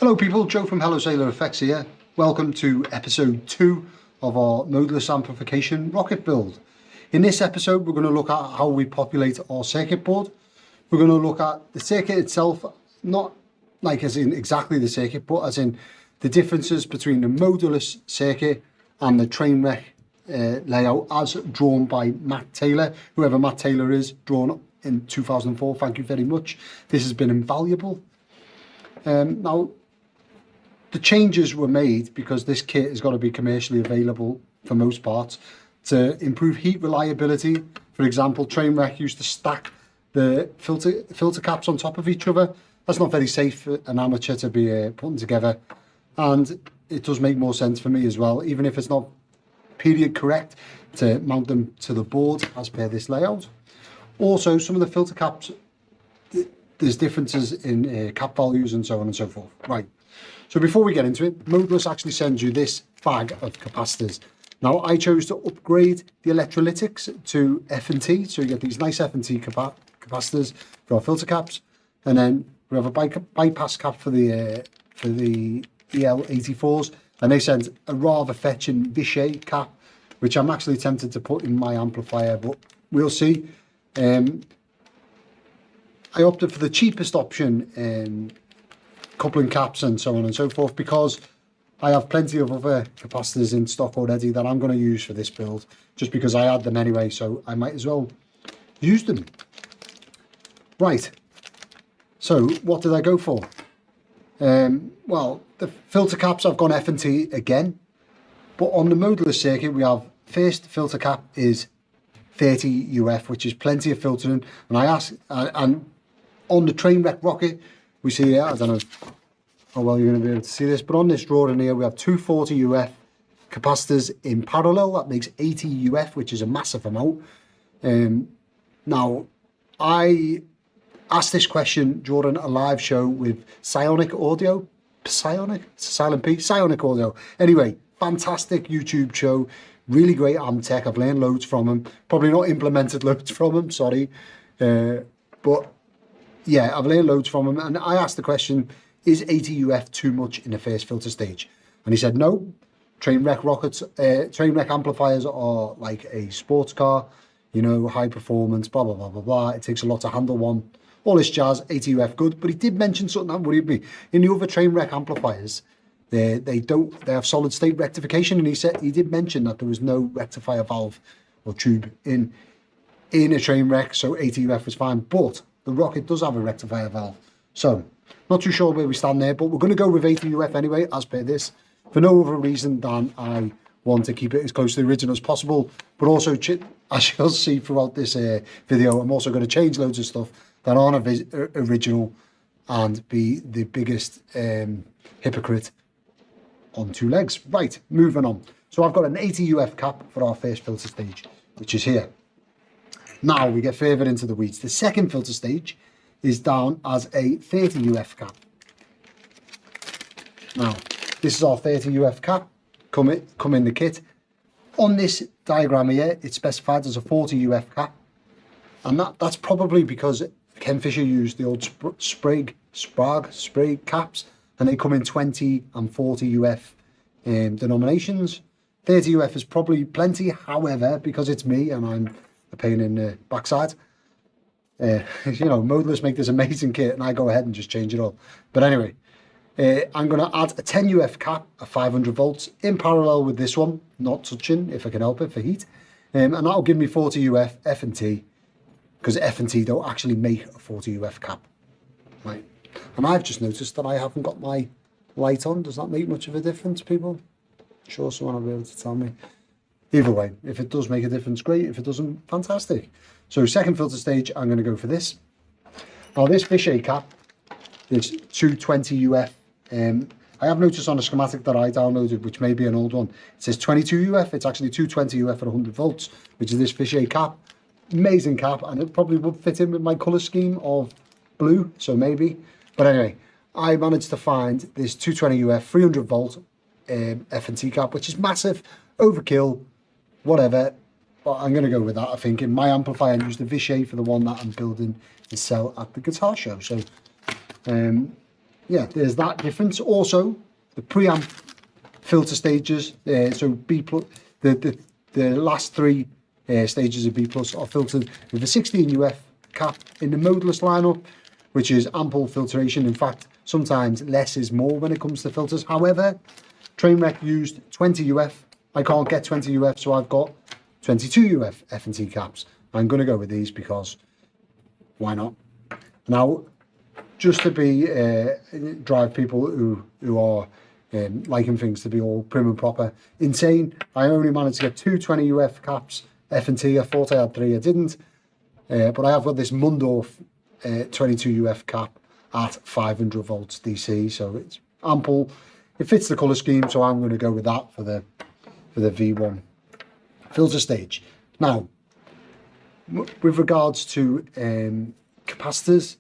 Hello people, Joe from Hello Sailor Effects here. Welcome to episode 2 of our modeless amplification rocket build. In this episode we're going to look at how we populate our circuit board. We're going to look at the circuit itself, not like as in exactly the circuit, but as in the differences between the modeless circuit and the Trainwreck layout as drawn by Matt Taylor. Whoever Matt Taylor is, drawn in 2004, thank you very much. This has been invaluable. Now, the changes were made because this kit has got to be commercially available for most parts to improve heat reliability. For example, Trainwreck used to stack the filter caps on top of each other. That's not very safe for an amateur to be putting together, and it does make more sense for me as well, even if it's not period correct, to mount them to the board as per this layout. Also, some of the filter caps, there's differences in cap values and so on and so forth. Right. So before we get into it, Modeless actually sends you this bag of capacitors. Now, I chose to upgrade the electrolytics to F&T, so you get these nice F&T capacitors for our filter caps, and then we have a bypass cap for the EL84s, and they sent a rather fetching Vichy cap, which I'm actually tempted to put in my amplifier, but we'll see. I opted for the cheapest option, coupling caps and so on and so forth, because I have plenty of other capacitors in stock already that I'm going to use for this build, just because I had them anyway, so I might as well use them. Right, so what did I go for? Well, the filter caps, I've gone F&T again, but on the modeless circuit we have, first filter cap is 30 UF, which is plenty of filtering, and and on the Trainwreck Rocket, we see here, I don't know how well you're going to be able to see this, but on this drawing here, we have 240 UF capacitors in parallel. That makes 80 UF, which is a massive amount. Now, I asked this question during a live show with Psionic Audio. Psionic Audio. Anyway, fantastic YouTube show. Really great am tech. I've learned loads from him. Probably not implemented loads from him, sorry. But yeah, I've learned loads from him, and I asked the question, is 80 UF too much in the first filter stage? And he said no. Trainwreck Rockets, Trainwreck amplifiers are like a sports car, you know, high performance, blah, blah, blah, blah, blah. It takes a lot to handle one. All this jazz, 80 UF good, but he did mention something that worried me. In the other Trainwreck amplifiers, they have solid state rectification, and he did mention that there was no rectifier valve or tube in a Trainwreck, so 80 UF was fine, but the Rocket does have a rectifier valve. So, not too sure where we stand there, but we're going to go with 80 UF anyway, as per this, for no other reason than I want to keep it as close to the original as possible, but also, as you'll see throughout this video, I'm also going to change loads of stuff that aren't original and be the biggest hypocrite on two legs. Right, moving on. So I've got an 80 UF cap for our first filter stage, which is here. Now we get further into the weeds. The second filter stage is down as a 30 UF cap. Now, this is our 30 UF cap, come in the kit. On this diagram here, it's specified as a 40 UF cap. And that's probably because Ken Fisher used the old Sprague caps, and they come in 20 and 40 UF denominations. 30 UF is probably plenty, however, because it's me and I'm a pain in the backside. You know, Modeless make this amazing kit and I go ahead and just change it all. But anyway, I'm going to add a 10 UF cap of 500 volts in parallel with this one, not touching if I can help it for heat. And that'll give me 40 UF F&T, because F&T don't actually make a 40 UF cap. Right. And I've just noticed that I haven't got my light on. Does that make much of a difference, people? I'm sure someone will be able to tell me. Either way, if it does make a difference, great. If it doesn't, fantastic. So second filter stage, I'm going to go for this. Now this Vichy cap is 220 UF. I have noticed on a schematic that I downloaded, which may be an old one, it says 22 UF. It's actually 220 UF at 100 volts, which is this Vichy cap. Amazing cap, and it probably would fit in with my colour scheme of blue, so maybe. But anyway, I managed to find this 220 UF 300 volt F&T cap, which is massive, overkill, whatever, but I'm going to go with that. I think in my amplifier I used the Vichy for the one that I'm building to sell at the guitar show. So yeah, there's that difference. Also, the preamp filter stages, so B plus, the last three stages of B plus are filtered with a 16 UF cap in the modeless lineup, which is ample filtration. In fact, sometimes less is more when it comes to filters. However, Trainwreck used 20 UF. I can't get 20 UF, so I've got 22 UF F&T caps. I'm going to go with these because why not? Now, just to be drive people who are liking things to be all prim and proper insane, I only managed to get two 20 UF caps F&T. I thought I had three, I didn't, but I have got this Mundorf 22 UF cap at 500 volts DC, so it's ample. It fits the colour scheme, so I'm going to go with that for the V1 filter stage. Now, with regards to capacitors,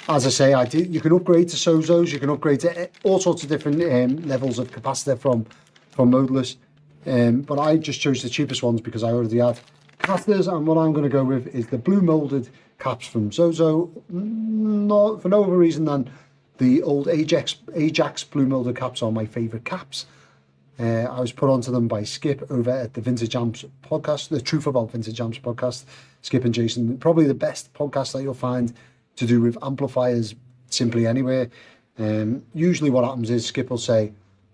as I say, you can upgrade to Sozos, you can upgrade to all sorts of different levels of capacitor from modeless, but I just chose the cheapest ones because I already had capacitors, and what I'm going to go with is the blue molded caps from Zozo, not for no other reason than the old Ajax blue molded caps are my favourite caps. I was put onto them by Skip over at the Vintage Amps podcast, the Truth About Vintage Amps podcast. Skip and Jason, probably the best podcast that you'll find to do with amplifiers simply anywhere. Usually what happens is Skip will say,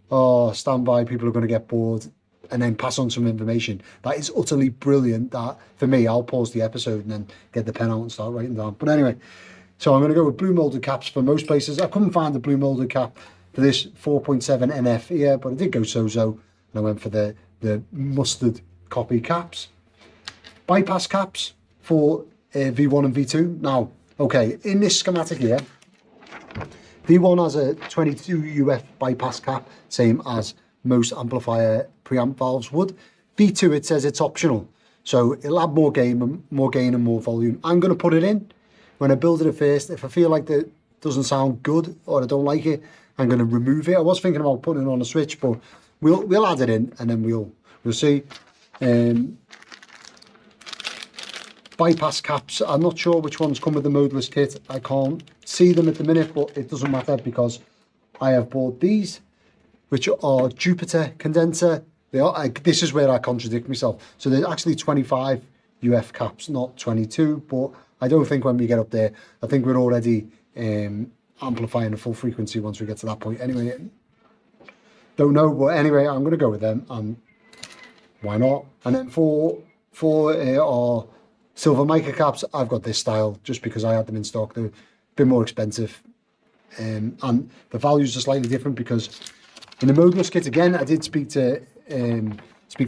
oh, stand by, people are going to get bored, and then pass on some information that is utterly brilliant that, for me, I'll pause the episode and then get the pen out and start writing down. But anyway, so I'm going to go with blue molded caps for most places. I couldn't find a blue molded cap for this 4.7 NF here, but I did go Sozo, and I went for the mustard copy caps. Bypass caps for V1 and V2. Now, okay, in this schematic here, V1 has a 22 UF bypass cap, same as most amplifier preamp valves would. V2, it says it's optional, so it'll add more gain and more volume. I'm going to put it in when I build it at first. If I feel like it doesn't sound good or I don't like it, I'm going to remove it. I was thinking about putting it on a switch, but we'll add it in and then we'll see. Bypass caps, I'm not sure which ones come with the modeless kit. I can't see them at the minute, but it doesn't matter because I have bought these, which are Jupiter condenser. They are. This is where I contradict myself. So there's actually 25 UF caps, not 22, but I don't think when we get up there, I think we're already amplifying the full frequency once we get to that point. Anyway, don't know, but anyway, I'm going to go with them, and why not? And then for our silver mica caps, I've got this style just because I had them in stock. They're a bit more expensive, and the values are slightly different because in the modeless kit, again, I did speak to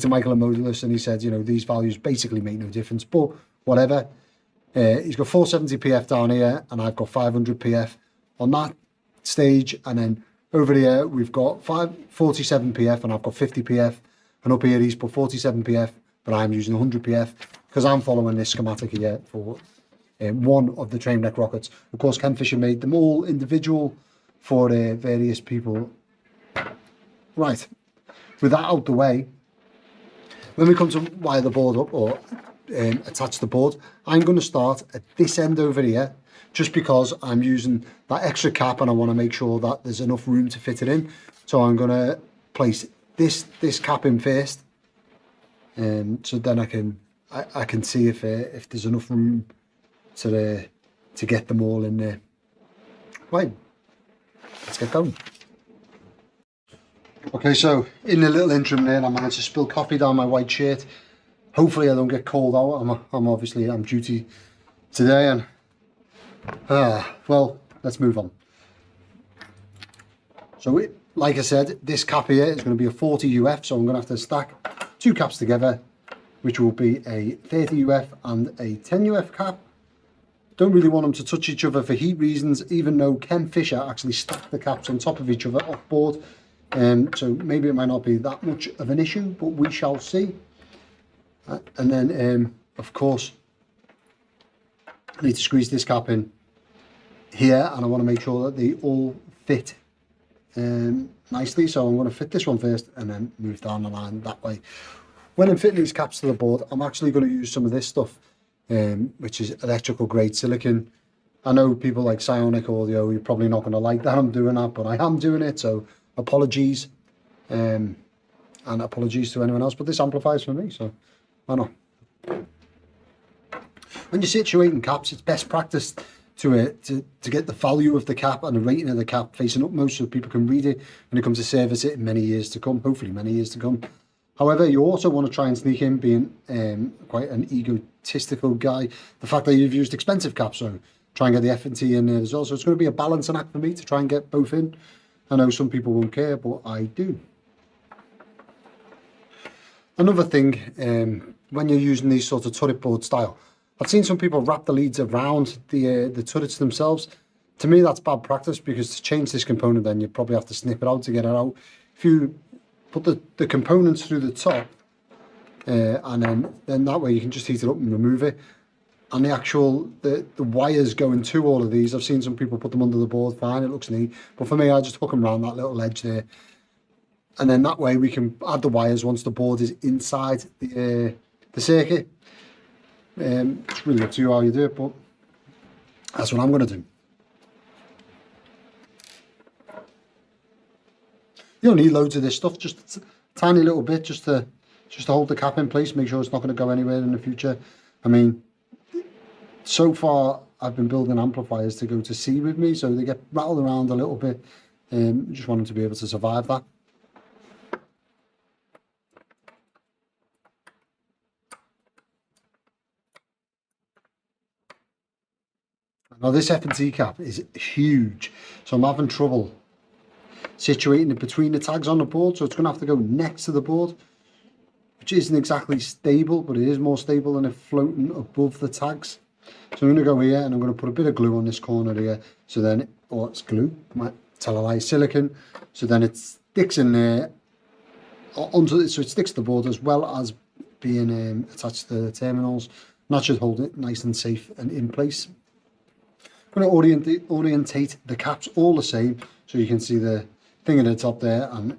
Michael at Modeless, and he said, you know, these values basically make no difference, but whatever. He's got 470 PF down here, and I've got 500 PF on that stage, and then over here we've got 47 PF and I've got 50 PF, and up here he's put 47 PF, but I'm using 100 PF because I'm following this schematic here for one of the Trainwreck Rockets. Of course, Ken Fisher made them all individual for various people. Right, with that out the way, when we come to wire the board up or attach the board, I'm going to start at this end over here, just because I'm using that extra cap and I want to make sure that there's enough room to fit it in. So I'm going to place this cap in first, so then I can see if there's enough room to get them all in there. Right, let's get going. Okay, so in the little interim there, I managed to spill coffee down my white shirt. Hopefully I don't get cold out. I'm duty today, and well, let's move on. So like I said, this cap here is going to be a 40 UF, so I'm going to have to stack two caps together, which will be a 30 UF and a 10 UF cap. Don't really want them to touch each other for heat reasons, even though Ken Fisher actually stacked the caps on top of each other off board. So maybe it might not be that much of an issue, but we shall see. And then, of course, I need to squeeze this cap in here, and I want to make sure that they all fit nicely. So I'm going to fit this one first and then move down the line that way. When I'm fitting these caps to the board, I'm actually going to use some of this stuff, which is electrical grade silicon. I know people like Psionic Audio, you're probably not going to like that I'm doing that, but I am doing it, so apologies. And apologies to anyone else, but this amplifies for me, so why not? When you're situating caps, it's best practice to get the value of the cap and the rating of the cap facing upmost so people can read it when it comes to service it in many years to come, hopefully many years to come. However, you also want to try and sneak in, being quite an egotistical guy, the fact that you've used expensive caps, so try and get the F&T in there as well. So it's going to be a balancing act for me to try and get both in. I know some people won't care, but I do. Another thing, when you're using these sort of turret board style, I've seen some people wrap the leads around the turrets themselves. To me, that's bad practice, because to change this component, then you probably have to snip it out to get it out. If you put the components through the top, and then that way you can just heat it up and remove it. And the actual the wires going to all of these, I've seen some people put them under the board, fine, it looks neat. But for me, I just hook them around that little edge there. And then that way we can add the wires once the board is inside the circuit. It's really up to you how you do it, but that's what I'm going to do. You don't need loads of this stuff, just a tiny little bit, just to hold the cap in place, make sure it's not going to go anywhere in the future. I mean, so far I've been building amplifiers to go to sea with me, so they get rattled around a little bit. Just want them to be able to survive that. Now this F&T cap is huge, so I'm having trouble situating it between the tags on the board, so it's going to have to go next to the board, which isn't exactly stable, but it is more stable than it floating above the tags. So I'm going to go here and I'm going to put a bit of glue on this corner here, so then, or it's glue, might tell a lie, silicone, so then it sticks in there, onto, so it sticks to the board as well as being attached to the terminals, and that should hold it nice and safe and in place. I'm going to orientate the caps all the same, so you can see the thing at the top there, and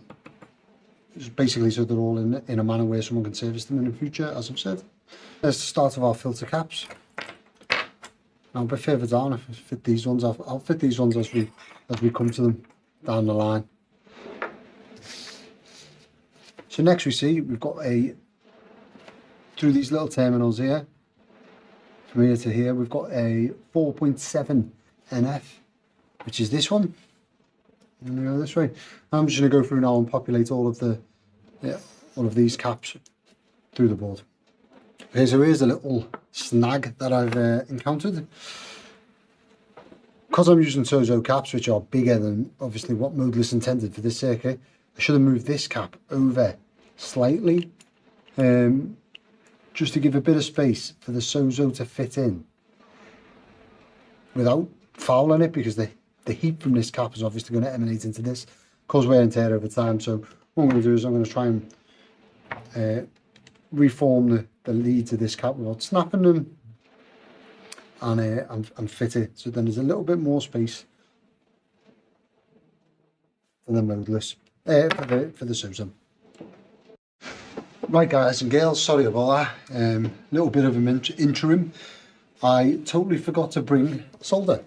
just basically so they're all in a manner where someone can service them in the future, as I've said. There's the start of our filter caps. Now a bit further down, if I fit these ones, I'll fit these ones as we come to them down the line. So next we see we've got through these little terminals here, from here to here, we've got a 4.7 NF, which is this one. I'm going to go this way. I'm just going to go through now and populate all of these caps through the board. Okay, so here's a little snag that I've encountered. Because I'm using Sozo caps, which are bigger than obviously what modeless intended for this circuit, I should have moved this cap over slightly, just to give a bit of space for the Sozo to fit in without fouling it, because the heat from this cap is obviously going to emanate into this, cause wear and tear over time. So what I'm going to do is I'm going to try and reform the leads of this cap without snapping them, and fit it so then there's a little bit more space for the modeless, for the Sozo. Right guys and girls, sorry about that, little bit of an interim. I totally forgot to bring solder,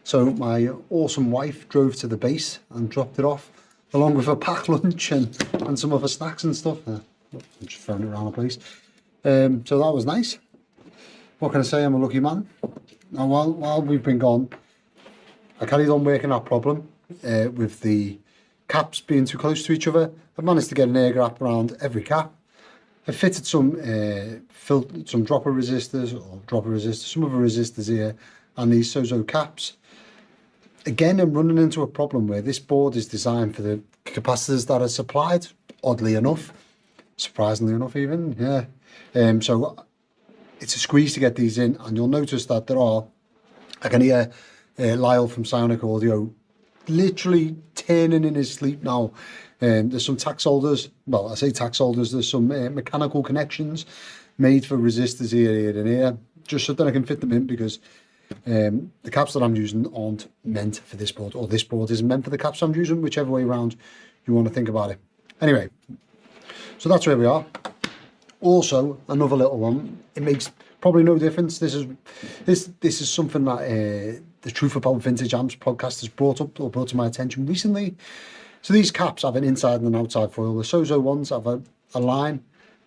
so my awesome wife drove to the base and dropped it off along with a packed lunch and some other snacks and stuff. I'm just throwing it around the place. So that was nice. What can I say, I'm a lucky man. Now while we've been gone, I carried on working that problem with the caps being too close to each other. I've managed to get an air gap around every cap. I fitted some dropper resistors, some other resistors here, and these Sozo caps. Again, I'm running into a problem where this board is designed for the capacitors that are supplied, oddly enough, surprisingly enough even, yeah. So it's a squeeze to get these in, and you'll notice that there are, I can hear Lyle from Psionic Audio literally turning in his sleep now. There's some tack holders, well I say tack holders, there's some mechanical connections made for resistors here and here, just so that I can fit them in, because the caps that I'm using aren't meant for this board, or this board isn't meant for the caps I'm using, whichever way around you want to think about it. Anyway, so that's where we are. Also, another little one, it makes Probably no difference. This is something that the Truth About Vintage Amps podcast has brought to my attention recently. So these caps have an inside and an outside foil. The Sozo ones have a line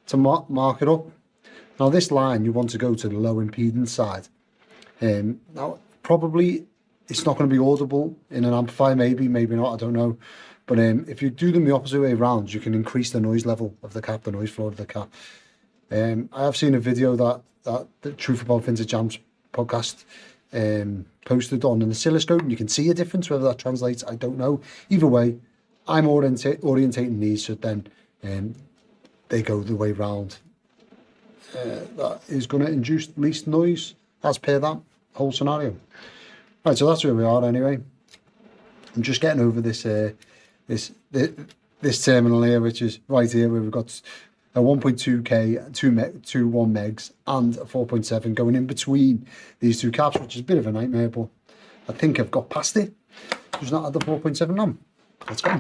to mark it up. Now this line, you want to go to the low impedance side. Now probably it's not going to be audible in an amplifier, maybe not, I don't know. But if you do them the opposite way around, you can increase the noise level of the cap, the noise floor of the cap. I have seen a video that the Truth About Vintage Amps podcast posted on an oscilloscope, and you can see a difference. Whether that translates, I don't know. Either way, I'm orientating these so then they go the way round. That is going to induce least noise as per that whole scenario. Right, so that's where we are anyway. I'm just getting over this this terminal here, which is right here, where we've got a 1.2K, 2.1 megs, and a 4.7 going in between these two caps, which is a bit of a nightmare, but I think I've got past it. Just not had the 4.7 on. Let's go.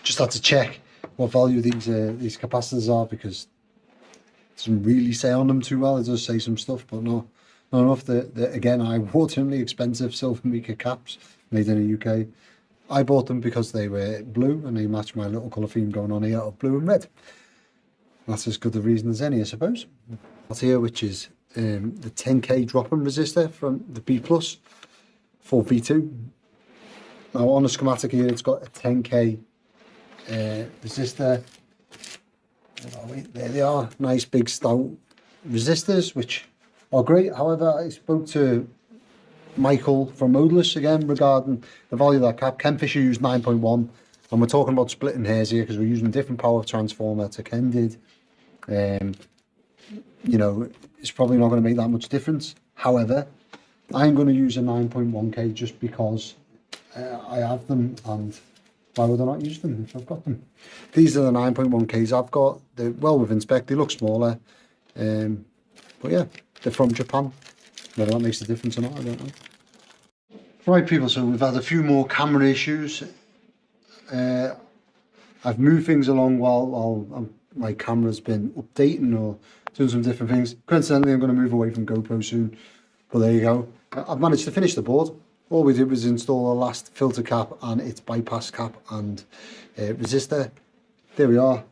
Just had to check what value these capacitors are, because it doesn't really say on them too well. It does say some stuff, but not enough. The again, wateringly expensive silver mica caps made in the UK. I bought them because they were blue and they matched my little colour theme going on here of blue and red. That's as good a reason as any, I suppose. That's here, which is the 10K drop-in resistor from the B Plus for V2. Now on the schematic here, it's got a 10K resistor. There they are, nice big stout resistors, which are great. However, I spoke to Michael from Modulus again regarding the value of that cap. Ken Fisher used 9.1, and we're talking about splitting hairs here because we're using a different power transformer to Ken did. You know, it's probably not going to make that much difference. However, I'm going to use a 9.1K just because I have them, and why would I not use them if I've got them? These are the 9.1Ks I've got. They're well within spec. They look smaller, but yeah, they're from Japan. Whether that makes a difference or not, I don't know. Right, people, so we've had a few more camera issues. I've moved things along while my camera's been updating or doing some different things. Coincidentally, I'm going to move away from GoPro soon, but there you go. I've managed to finish the board. All we did was install the last filter cap and its bypass cap and resistor. There we are.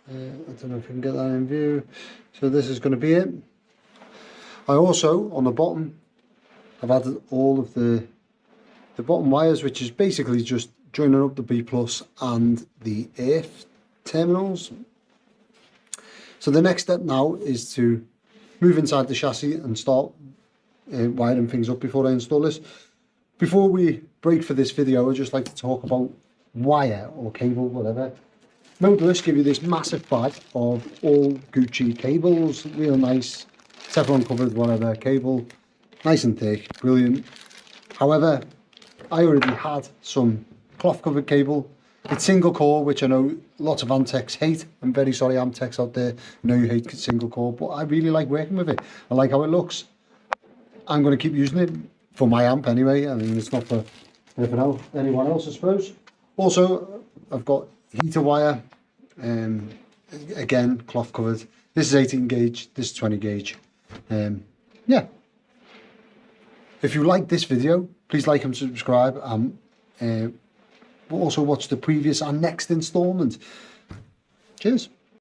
I don't know if we can get that in view. So this is going to be it. I also, on the bottom, I've added all of the bottom wires, which is basically just joining up the B plus and the AF terminals. So the next step now is to move inside the chassis and start wiring things up before I install this. Before we break for this video, I'd just like to talk about wire or cable, whatever. Modulus give you this massive bag of all Gucci cables, real nice, Teflon covered, whatever, cable, nice and thick, brilliant. However, I already had some cloth covered cable. It's single core, which I know lots of Amtecs hate. I'm very sorry, Amtecs out there. I know you hate single core, but I really like working with it. I like how it looks. I'm going to keep using it for my amp anyway. I mean, it's not for anyone else, I suppose. Also, I've got heater wire, again, cloth covered. This is 18 gauge, this is 20 gauge. Yeah. If you like this video, please like and subscribe. Also watch the previous and next installment. Cheers.